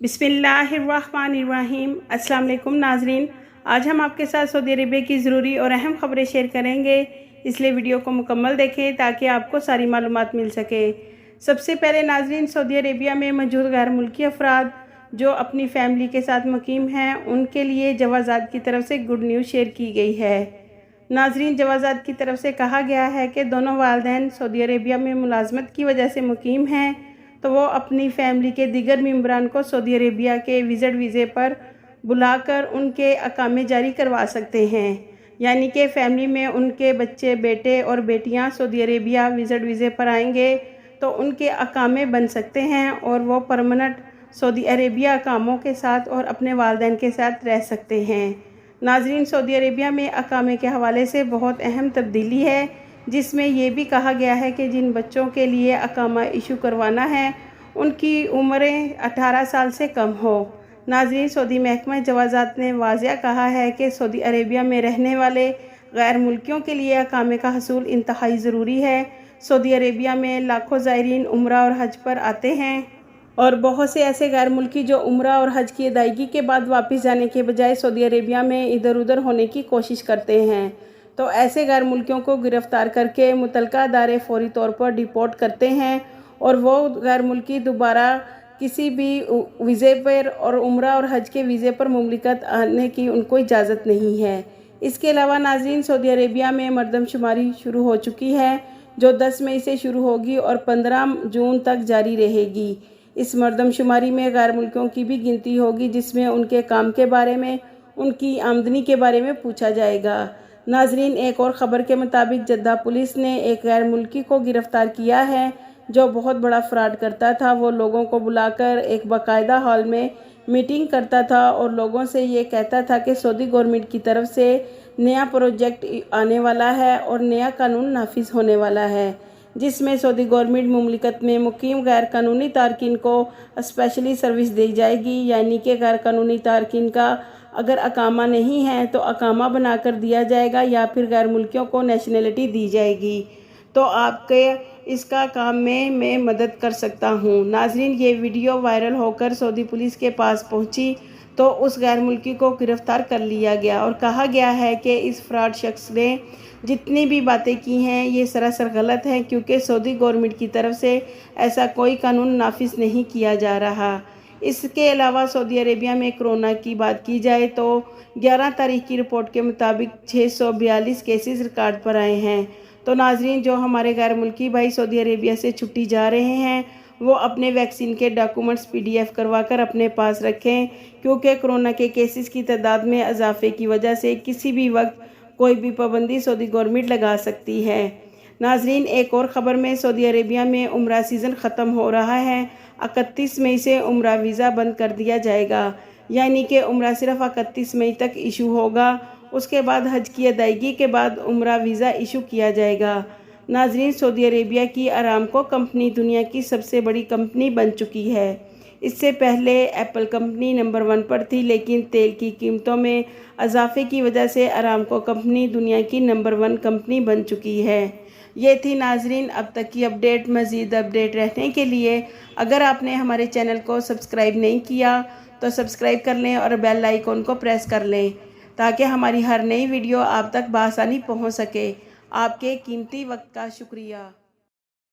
बिस्मिल्लाहिर्रहमानिर्रहीम। अस्सलाम वालेकुम नाजरीन, आज हम आपके साथ सऊदी अरेबिया की ज़रूरी और अहम खबरें शेयर करेंगे, इसलिए वीडियो को मुकम्मल देखें ताकि आपको सारी मालूमात मिल सके। सबसे पहले नाजरीन, सऊदी अरेबिया में मौजूद गैर मुल्की अफराद जो अपनी फ़ैमिली के साथ मुकीम हैं, उनके लिए जवाज़ात की तरफ से गुड न्यूज़ शेयर की गई है। नाजरीन, जवाज़ात की तरफ से कहा गया है कि दोनों वालिदैन सऊदी अरेबिया में मुलाजमत की वजह से मुकीम हैं, तो वो अपनी फ़ैमिली के दीगर मेंबरान को सऊदी अरेबिया के विज़िट वीज़े पर बुलाकर उनके अकामे जारी करवा सकते हैं। यानी कि फ़ैमिली में उनके बच्चे, बेटे और बेटियां सऊदी अरेबिया विज़िट वीज़े पर आएंगे तो उनके अकामे बन सकते हैं और वो परमानेंट सऊदी अरेबिया अकामों के साथ और अपने वालिदैन के साथ रह सकते हैं। नाजरीन, सऊदी अरेबिया में अकामे के हवाले से बहुत अहम तब्दीली है, जिसमें ये भी कहा गया है कि जिन बच्चों के लिए अकामा इशू करवाना है उनकी उम्रें 18 साल से कम हो। नाज़रीन, सऊदी महकमा जवाज़ात ने वाज़िया कहा है कि सऊदी अरेबिया में रहने वाले गैर मुल्कियों के लिए अकामे का हसूल इंतहाई ज़रूरी है। सऊदी अरेबिया में लाखों ज़ायरीन उम्रा और हज पर आते हैं और बहुत से ऐसे गैर मुल्की जो उम्रा और हज की अदायगी के बाद वापस जाने के बजाय सऊदी अरेबिया में इधर उधर होने की कोशिश करते हैं, तो ऐसे गैर मुल्कियों को गिरफ़्तार करके मुतलका अदारे फ़ौरी तौर पर डिपोर्ट करते हैं और वो गैर मुल्की दोबारा किसी भी वीज़े पर और उम्रा और हज के वीज़े पर मुमलिकत आने की उनको इजाज़त नहीं है। इसके अलावा नाज़रीन, सऊदी अरेबिया में मरदमशुमारी शुरू हो चुकी है, जो 10 मई से शुरू होगी और 15 जून तक जारी रहेगी। इस मरदमशुमारी में गैर मुल्कियों की भी गिनती होगी, जिसमें उनके काम के बारे में, उनकी आमदनी के बारे में पूछा जाएगा। नाजरीन, एक और ख़बर के मुताबिक जद्दा पुलिस ने एक गैर मुल्की को गिरफ़्तार किया है जो बहुत बड़ा फ्रॉड करता था। वो लोगों को बुलाकर एक बाकायदा हॉल में मीटिंग करता था और लोगों से ये कहता था कि सऊदी गवर्नमेंट की तरफ से नया प्रोजेक्ट आने वाला है और नया कानून नाफिज होने वाला है, जिसमें सऊदी गवर्नमेंट मुमलिकत में मुकीम गैर कानूनी तारकिन को स्पेशली सर्विस दी जाएगी। यानी कि गैर कानूनी तारकिन का अगर अकामा नहीं है तो अकामा बनाकर दिया जाएगा या फिर गैर मुल्कियों को नेशनलिटी दी जाएगी। तो आपके इसका काम में मैं मदद कर सकता हूँ। नाजरीन, ये वीडियो वायरल होकर सऊदी पुलिस के पास पहुँची तो उस गैर मुल्की को गिरफ़्तार कर लिया गया और कहा गया है कि इस फ्रॉड शख्स ने जितनी भी बातें की हैं ये सरासर गलत हैं, क्योंकि सऊदी गवर्नमेंट की तरफ से ऐसा कोई कानून नाफिज नहीं किया जा रहा। इसके अलावा सऊदी अरेबिया में कोरोना की बात की जाए तो 11 तारीख की रिपोर्ट के मुताबिक 642 केसेस रिकॉर्ड पर आए हैं। तो नाजरीन, जो हमारे गैर मुल्की भाई सऊदी अरेबिया से छुट्टी जा रहे हैं वो अपने वैक्सीन के डॉक्यूमेंट्स PDF करवाकर अपने पास रखें, क्योंकि कोरोना के केसेस की तादाद में इजाफे की वजह से किसी भी वक्त कोई भी पाबंदी सऊदी गवर्नमेंट लगा सकती है। नाजरीन, एक और ख़बर में, सऊदी अरेबिया में उम्रा सीज़न ख़त्म हो रहा है। 31 मई से उम्रा वीज़ा बंद कर दिया जाएगा, यानी कि उम्रा सिर्फ 31 मई तक इशू होगा। उसके बाद हज की अदायगी के बाद उम्रा वीज़ा इशू किया जाएगा। नाजरीन, सऊदी अरेबिया की अरामको कंपनी दुनिया की सबसे बड़ी कंपनी बन चुकी है। इससे पहले एप्पल कंपनी नंबर 1 पर थी, लेकिन तेल की कीमतों में इजाफे की वजह से अरामको कंपनी दुनिया की नंबर 1 कंपनी बन चुकी है। ये थी नाजरीन अब तक की अपडेट। मज़ीद अपडेट रहने के लिए अगर आपने हमारे चैनल को सब्सक्राइब नहीं किया तो सब्सक्राइब कर लें और बेल आइकन को प्रेस कर लें ताकि हमारी हर नई वीडियो आप तक बआसानी पहुंच सके। आपके कीमती वक्त का शुक्रिया।